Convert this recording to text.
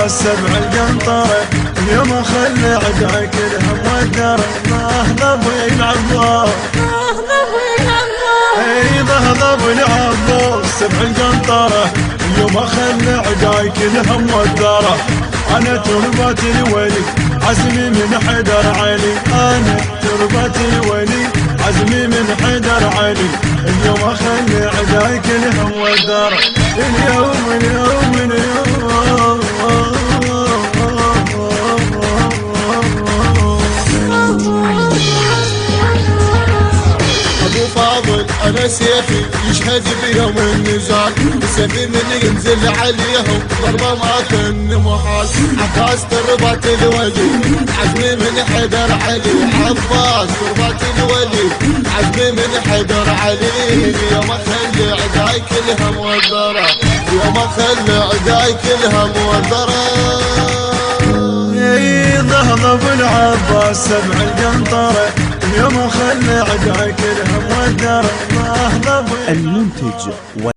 العباس سبع القنطرة اليوم خلى عداك الهم والدرى. ضهضب العباس اي ضهضب العباس سبع القنطرة اليوم خلى عداك الهم والدرى. انا تربة الولي عزمي من حيدر علي، انا تربة الولي عزمي من حيدر علي. اليوم خلي عداك الهم والدرى. اليوم اليوم اليوم ابو فاضل انا سيفي يشهد بيوم النزال، سيفي من ينزل عليهم ضربه ما كن محال. عباس تربة الولي عزمي من حيدر علي، عباس تربة الولي عزمي من حيدر علي. اليوم خلي عداك الهم والذرى، اليوم خلي عداك الهم والذرى. ضهضب العباس سبع القنطرة اليوم خلى عداك الهم والدرى. المنتج